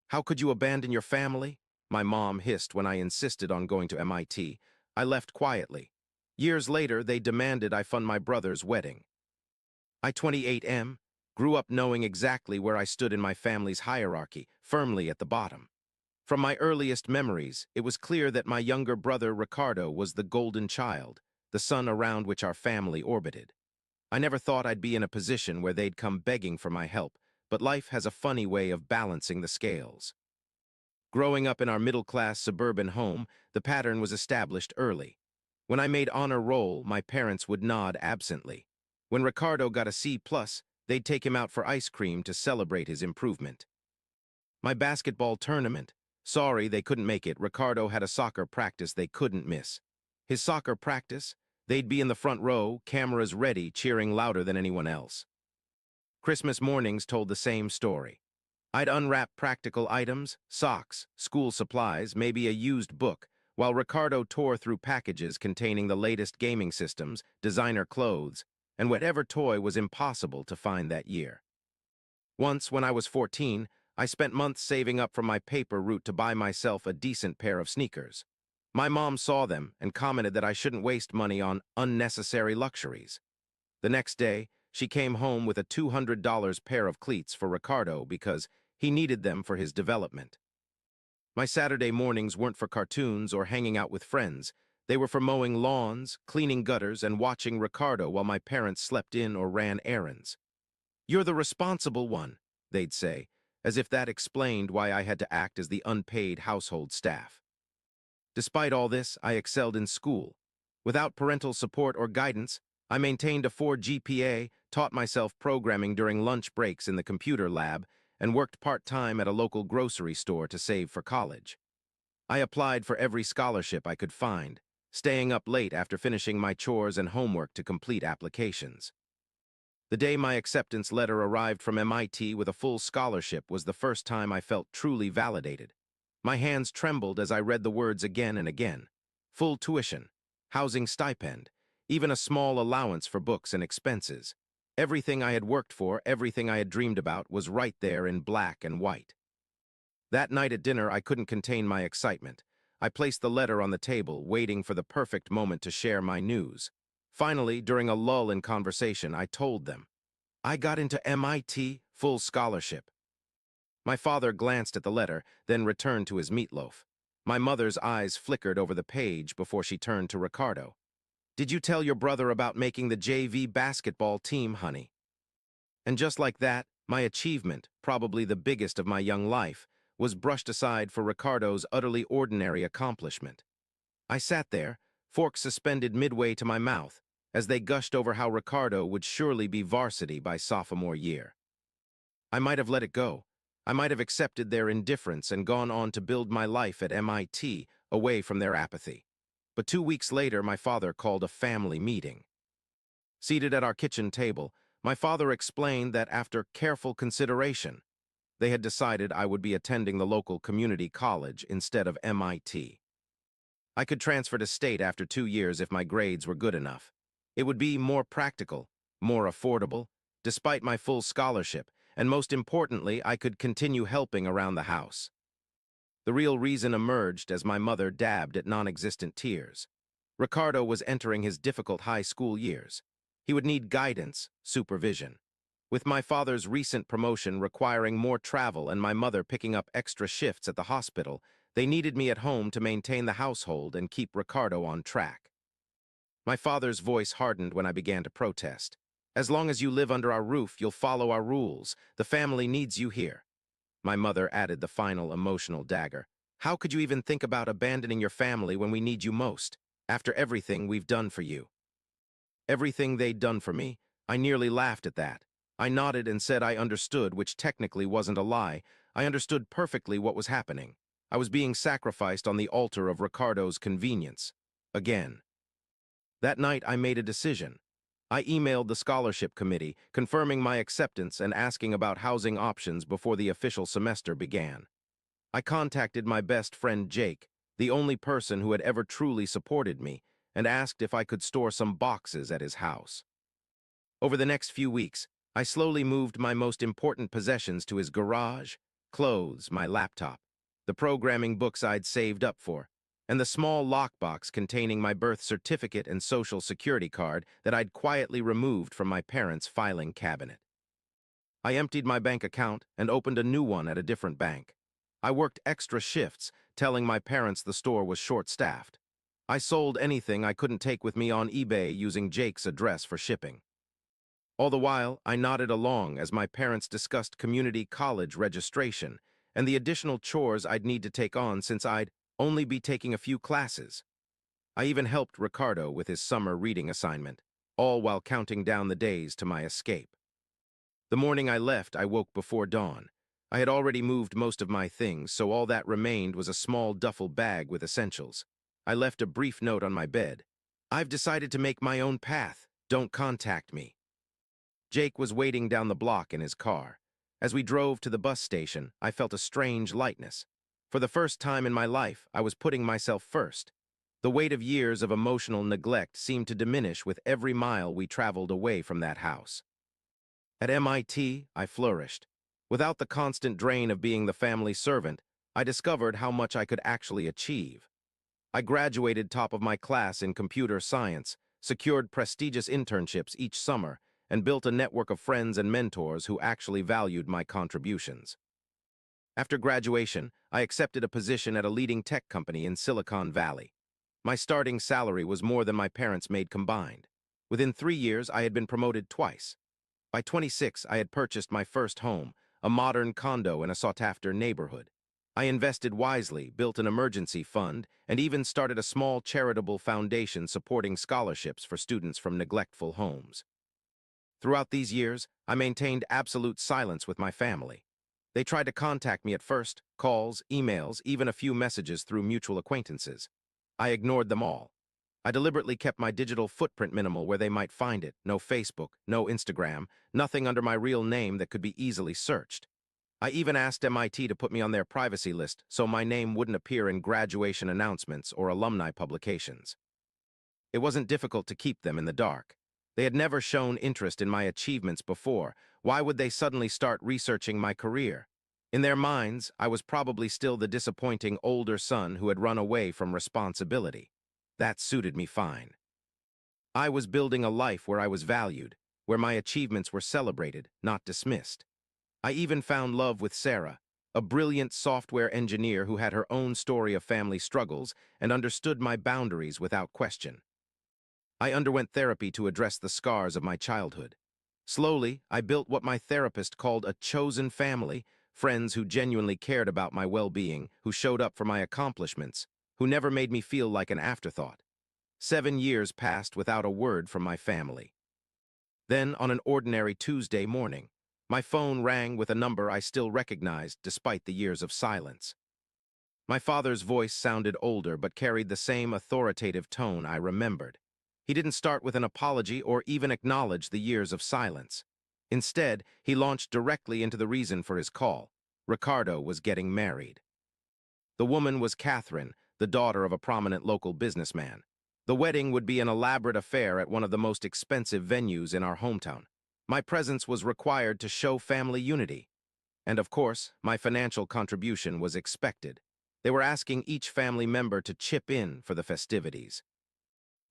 How could you abandon your family? My mom hissed when I insisted on going to MIT. I left quietly. Years later, they demanded I fund my brother's wedding. I, 28M, grew up knowing exactly where I stood in my family's hierarchy, firmly at the bottom. From my earliest memories, it was clear that my younger brother Ricardo was the golden child, the sun around which our family orbited. I never thought I'd be in a position where they'd come begging for my help, but life has a funny way of balancing the scales. Growing up in our middle-class suburban home, the pattern was established early. When I made honor roll, my parents would nod absently. When Ricardo got a C+, they'd take him out for ice cream to celebrate his improvement. My basketball tournament. Sorry they couldn't make it. Ricardo had a soccer practice they couldn't miss. His soccer practice? They'd be in the front row, cameras ready, cheering louder than anyone else. Christmas mornings told the same story. I'd unwrap practical items, socks, school supplies, maybe a used book, while Ricardo tore through packages containing the latest gaming systems, designer clothes, and whatever toy was impossible to find that year. Once, when I was 14, I spent months saving up from my paper route to buy myself a decent pair of sneakers. My mom saw them and commented that I shouldn't waste money on unnecessary luxuries. The next day, she came home with a $200 pair of cleats for Ricardo because he needed them for his development. My Saturday mornings weren't for cartoons or hanging out with friends. They were for mowing lawns, cleaning gutters, and watching Ricardo while my parents slept in or ran errands. "You're the responsible one," they'd say, as if that explained why I had to act as the unpaid household staff. Despite all this, I excelled in school. Without parental support or guidance, I maintained a 4 GPA, taught myself programming during lunch breaks in the computer lab, and worked part-time at a local grocery store to save for college. I applied for every scholarship I could find, staying up late after finishing my chores and homework to complete applications. The day my acceptance letter arrived from MIT with a full scholarship was the first time I felt truly validated. My hands trembled as I read the words again and again. Full tuition, housing stipend, even a small allowance for books and expenses. Everything I had worked for, everything I had dreamed about, was right there in black and white. That night at dinner, I couldn't contain my excitement. I placed the letter on the table, waiting for the perfect moment to share my news. Finally, during a lull in conversation, I told them, "I got into MIT, full scholarship." My father glanced at the letter, then returned to his meatloaf. My mother's eyes flickered over the page before she turned to Ricardo. "Did you tell your brother about making the JV basketball team, honey?" And just like that, my achievement, probably the biggest of my young life, was brushed aside for Ricardo's utterly ordinary accomplishment. I sat there, fork suspended midway to my mouth, as they gushed over how Ricardo would surely be varsity by sophomore year. I might have let it go. I might have accepted their indifference and gone on to build my life at MIT, away from their apathy. But 2 weeks later, my father called a family meeting. Seated at our kitchen table, my father explained that after careful consideration, they had decided I would be attending the local community college instead of MIT. I could transfer to state after 2 years if my grades were good enough. It would be more practical, more affordable, despite my full scholarship, and most importantly, I could continue helping around the house. The real reason emerged as my mother dabbed at non-existent tears. Ricardo was entering his difficult high school years. He would need guidance, supervision. With my father's recent promotion requiring more travel and my mother picking up extra shifts at the hospital, they needed me at home to maintain the household and keep Ricardo on track. My father's voice hardened when I began to protest. "As long as you live under our roof, you'll follow our rules. The family needs you here." My mother added the final emotional dagger. "How could you even think about abandoning your family when we need you most, after everything we've done for you?" Everything they'd done for me? I nearly laughed at that. I nodded and said I understood, which technically wasn't a lie. I understood perfectly what was happening. I was being sacrificed on the altar of Ricardo's convenience. Again. That night, I made a decision. I emailed the scholarship committee, confirming my acceptance and asking about housing options before the official semester began. I contacted my best friend Jake, the only person who had ever truly supported me, and asked if I could store some boxes at his house. Over the next few weeks, I slowly moved my most important possessions to his garage, clothes, my laptop, the programming books I'd saved up for, and the small lockbox containing my birth certificate and social security card that I'd quietly removed from my parents' filing cabinet. I emptied my bank account and opened a new one at a different bank. I worked extra shifts, telling my parents the store was short-staffed. I sold anything I couldn't take with me on eBay using Jake's address for shipping. All the while, I nodded along as my parents discussed community college registration and the additional chores I'd need to take on since I'd only be taking a few classes. I even helped Ricardo with his summer reading assignment, all while counting down the days to my escape. The morning I left, I woke before dawn. I had already moved most of my things, so all that remained was a small duffel bag with essentials. I left a brief note on my bed. "I've decided to make my own path. Don't contact me." Jake was waiting down the block in his car. As we drove to the bus station, I felt a strange lightness. For the first time in my life, I was putting myself first. The weight of years of emotional neglect seemed to diminish with every mile we traveled away from that house. At MIT, I flourished. Without the constant drain of being the family servant, I discovered how much I could actually achieve. I graduated top of my class in computer science, secured prestigious internships each summer, and built a network of friends and mentors who actually valued my contributions. After graduation, I accepted a position at a leading tech company in Silicon Valley. My starting salary was more than my parents made combined. Within 3 years, I had been promoted twice. By 26, I had purchased my first home, a modern condo in a sought-after neighborhood. I invested wisely, built an emergency fund, and even started a small charitable foundation supporting scholarships for students from neglectful homes. Throughout these years, I maintained absolute silence with my family. They tried to contact me at first, calls, emails, even a few messages through mutual acquaintances. I ignored them all. I deliberately kept my digital footprint minimal where they might find it. No Facebook, no Instagram, nothing under my real name that could be easily searched. I even asked MIT to put me on their privacy list so my name wouldn't appear in graduation announcements or alumni publications. It wasn't difficult to keep them in the dark. They had never shown interest in my achievements before. Why would they suddenly start researching my career? In their minds, I was probably still the disappointing older son who had run away from responsibility. That suited me fine. I was building a life where I was valued, where my achievements were celebrated, not dismissed. I even found love with Sarah, a brilliant software engineer who had her own story of family struggles and understood my boundaries without question. I underwent therapy to address the scars of my childhood. Slowly, I built what my therapist called a chosen family, friends who genuinely cared about my well-being, who showed up for my accomplishments, who never made me feel like an afterthought. 7 years passed without a word from my family. Then, on an ordinary Tuesday morning, my phone rang with a number I still recognized despite the years of silence. My father's voice sounded older but carried the same authoritative tone I remembered. He didn't start with an apology or even acknowledge the years of silence. Instead, he launched directly into the reason for his call. Ricardo was getting married. The woman was Catherine, the daughter of a prominent local businessman. The wedding would be an elaborate affair at one of the most expensive venues in our hometown. My presence was required to show family unity. And of course, my financial contribution was expected. They were asking each family member to chip in for the festivities.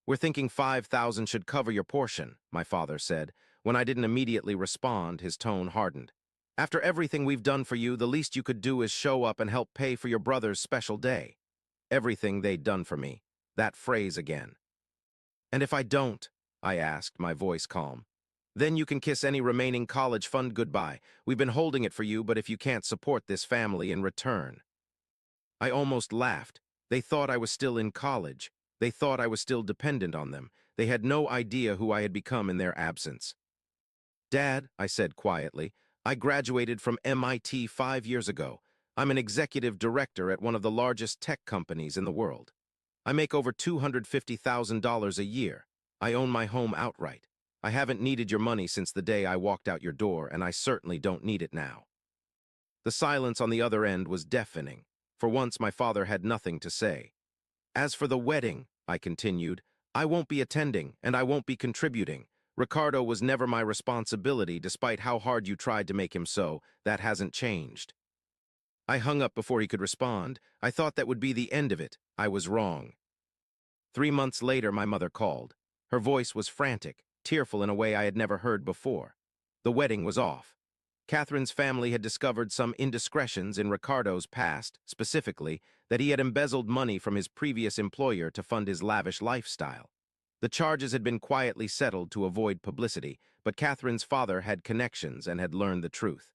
"We're thinking 5,000 should cover your portion," my father said. When I didn't immediately respond, his tone hardened. "After everything we've done for you, the least you could do is show up and help pay for your brother's special day." Everything they'd done for me. That phrase again. "And if I don't?" I asked, my voice calm. "Then you can kiss any remaining college fund goodbye. We've been holding it for you, but if you can't support this family in return." I almost laughed. They thought I was still in college. They thought I was still dependent on them. They had no idea who I had become in their absence. "Dad," I said quietly, "I graduated from MIT 5 years ago. I'm an executive director at one of the largest tech companies in the world. I make over $250,000 a year. I own my home outright. I haven't needed your money since the day I walked out your door, and I certainly don't need it now." The silence on the other end was deafening. For once, my father had nothing to say. "As for the wedding," I continued, "I won't be attending, and I won't be contributing. Ricardo was never my responsibility, despite how hard you tried to make him so. That hasn't changed." I hung up before he could respond. I thought that would be the end of it. I was wrong. 3 months later, my mother called. Her voice was frantic, tearful in a way I had never heard before. The wedding was off. Catherine's family had discovered some indiscretions in Ricardo's past, specifically that he had embezzled money from his previous employer to fund his lavish lifestyle. The charges had been quietly settled to avoid publicity, but Catherine's father had connections and had learned the truth.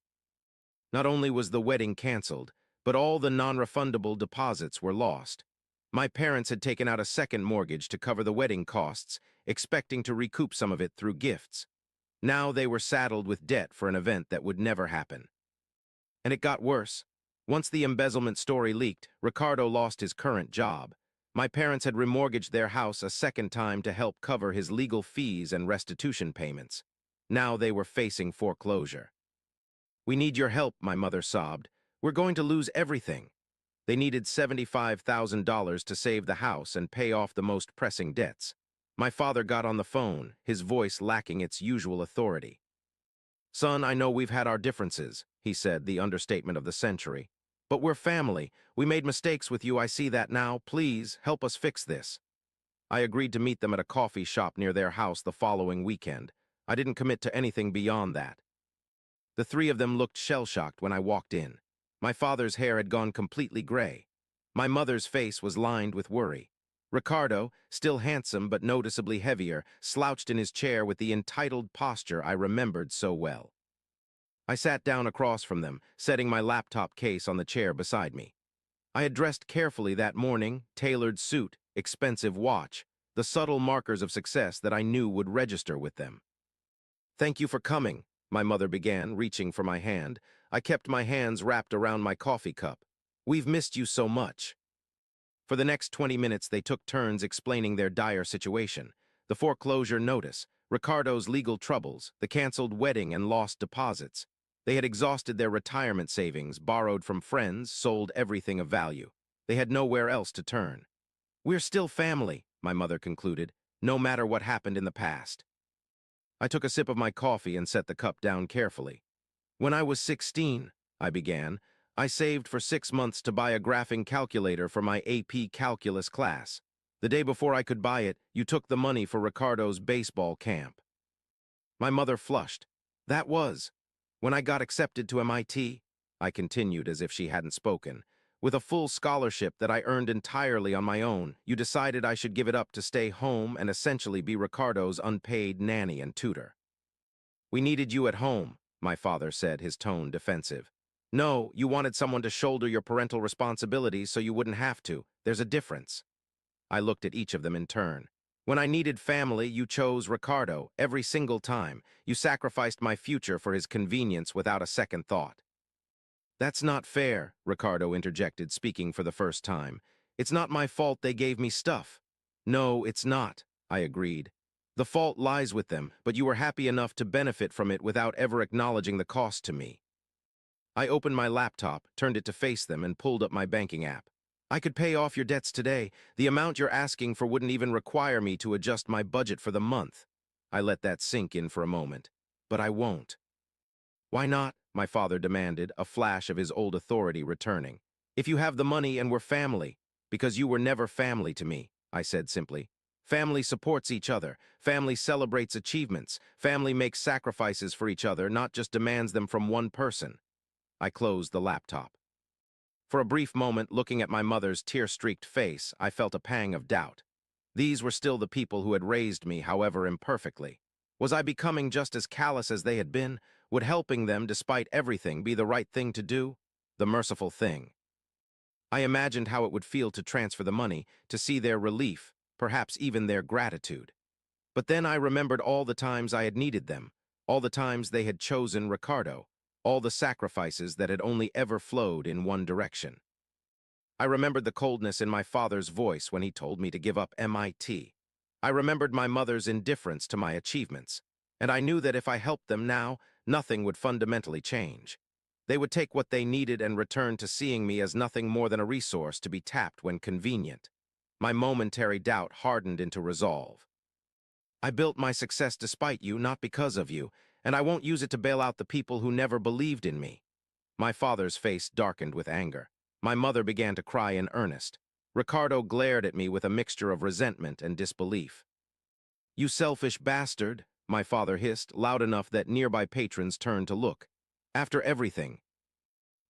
Not only was the wedding canceled, but all the non-refundable deposits were lost. My parents had taken out a second mortgage to cover the wedding costs, expecting to recoup some of it through gifts. Now they were saddled with debt for an event that would never happen. And it got worse. Once the embezzlement story leaked, Ricardo lost his current job. My parents had remortgaged their house a second time to help cover his legal fees and restitution payments. Now they were facing foreclosure. "We need your help," my mother sobbed. "We're going to lose everything." They needed $75,000 to save the house and pay off the most pressing debts. My father got on the phone, his voice lacking its usual authority. "Son, I know we've had our differences," he said, the understatement of the century. "But we're family. We made mistakes with you, I see that now. Please, help us fix this." I agreed to meet them at a coffee shop near their house the following weekend. I didn't commit to anything beyond that. The three of them looked shell-shocked when I walked in. My father's hair had gone completely gray. My mother's face was lined with worry. Ricardo, still handsome but noticeably heavier, slouched in his chair with the entitled posture I remembered so well. I sat down across from them, setting my laptop case on the chair beside me. I had dressed carefully that morning, tailored suit, expensive watch, the subtle markers of success that I knew would register with them. "Thank you for coming," my mother began, reaching for my hand. I kept my hands wrapped around my coffee cup. "We've missed you so much." For the next 20 minutes, they took turns explaining their dire situation: the foreclosure notice, Ricardo's legal troubles, the canceled wedding and lost deposits. They had exhausted their retirement savings, borrowed from friends, sold everything of value. They had nowhere else to turn. "We're still family," my mother concluded, "no matter what happened in the past." I took a sip of my coffee and set the cup down carefully. "When I was 16, I began, I saved for 6 months to buy a graphing calculator for my AP Calculus class. The day before I could buy it, you took the money for Ricardo's baseball camp." My mother flushed. "That was when I got accepted to MIT," I continued as if she hadn't spoken. "With a full scholarship that I earned entirely on my own, you decided I should give it up to stay home and essentially be Ricardo's unpaid nanny and tutor." "We needed you at home," my father said, his tone defensive. "No, you wanted someone to shoulder your parental responsibilities so you wouldn't have to. There's a difference." I looked at each of them in turn. "When I needed family, you chose Ricardo, every single time. You sacrificed my future for his convenience without a second thought." "That's not fair," Ricardo interjected, speaking for the first time. "It's not my fault they gave me stuff." "No, it's not," I agreed. "The fault lies with them, but you were happy enough to benefit from it without ever acknowledging the cost to me." I opened my laptop, turned it to face them, and pulled up my banking app. "I could pay off your debts today. The amount you're asking for wouldn't even require me to adjust my budget for the month." I let that sink in for a moment. "But I won't." "Why not?" my father demanded, a flash of his old authority returning. "If you have the money and we're family." "Because you were never family to me," I said simply. "Family supports each other. Family celebrates achievements. Family makes sacrifices for each other, not just demands them from one person." I closed the laptop. For a brief moment, looking at my mother's tear-streaked face, I felt a pang of doubt. These were still the people who had raised me, however imperfectly. Was I becoming just as callous as they had been? Would helping them, despite everything, be the right thing to do? The merciful thing. I imagined how it would feel to transfer the money, to see their relief, perhaps even their gratitude. But then I remembered all the times I had needed them, all the times they had chosen Ricardo, all the sacrifices that had only ever flowed in one direction. I remembered the coldness in my father's voice when he told me to give up MIT. I remembered my mother's indifference to my achievements, and I knew that if I helped them now, nothing would fundamentally change. They would take what they needed and return to seeing me as nothing more than a resource to be tapped when convenient. My momentary doubt hardened into resolve. "I built my success despite you, not because of you, and I won't use it to bail out the people who never believed in me." My father's face darkened with anger. My mother began to cry in earnest. Ricardo glared at me with a mixture of resentment and disbelief. "You selfish bastard," my father hissed, loud enough that nearby patrons turned to look. "After everything."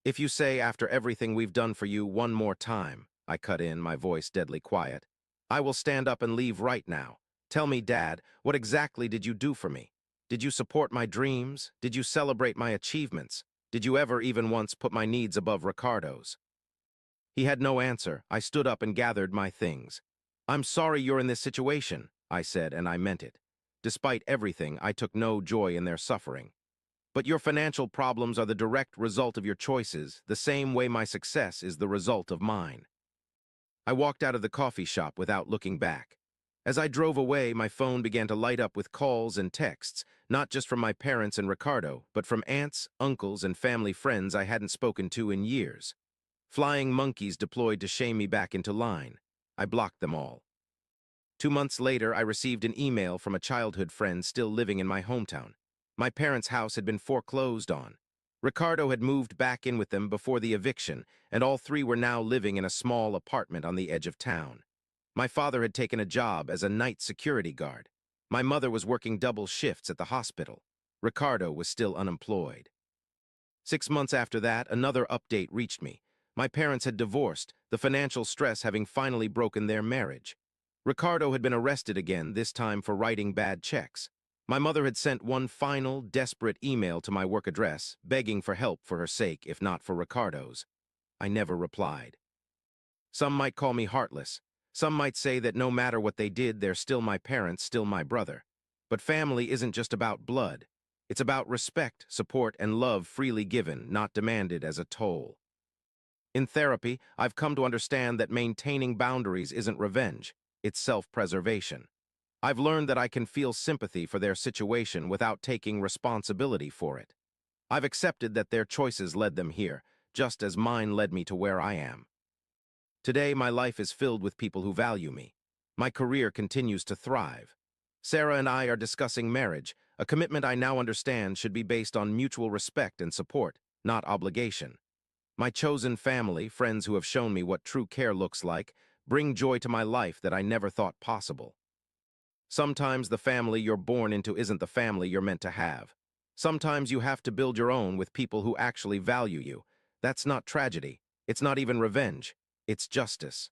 "If you say after everything we've done for you one more time," I cut in, my voice deadly quiet, "I will stand up and leave right now. Tell me, Dad, what exactly did you do for me? Did you support my dreams? Did you celebrate my achievements? Did you ever even once put my needs above Ricardo's?" He had no answer. I stood up and gathered my things. "I'm sorry you're in this situation," I said, and I meant it. Despite everything, I took no joy in their suffering. "But your financial problems are the direct result of your choices, the same way my success is the result of mine." I walked out of the coffee shop without looking back. As I drove away, my phone began to light up with calls and texts, not just from my parents and Ricardo, but from aunts, uncles, and family friends I hadn't spoken to in years. Flying monkeys deployed to shame me back into line. I blocked them all. 2 months later, I received an email from a childhood friend still living in my hometown. My parents' house had been foreclosed on. Ricardo had moved back in with them before the eviction, and all three were now living in a small apartment on the edge of town. My father had taken a job as a night security guard. My mother was working double shifts at the hospital. Ricardo was still unemployed. 6 months after that, another update reached me. My parents had divorced, the financial stress having finally broken their marriage. Ricardo had been arrested again, this time for writing bad checks. My mother had sent one final, desperate email to my work address, begging for help for her sake, if not for Ricardo's. I never replied. Some might call me heartless. Some might say that no matter what they did, they're still my parents, still my brother. But family isn't just about blood. It's about respect, support, and love freely given, not demanded as a toll. In therapy, I've come to understand that maintaining boundaries isn't revenge, it's self-preservation. I've learned that I can feel sympathy for their situation without taking responsibility for it. I've accepted that their choices led them here, just as mine led me to where I am. Today, my life is filled with people who value me. My career continues to thrive. Sarah and I are discussing marriage, a commitment I now understand should be based on mutual respect and support, not obligation. My chosen family, friends who have shown me what true care looks like, bring joy to my life that I never thought possible. Sometimes the family you're born into isn't the family you're meant to have. Sometimes you have to build your own with people who actually value you. That's not tragedy. It's not even revenge. It's justice.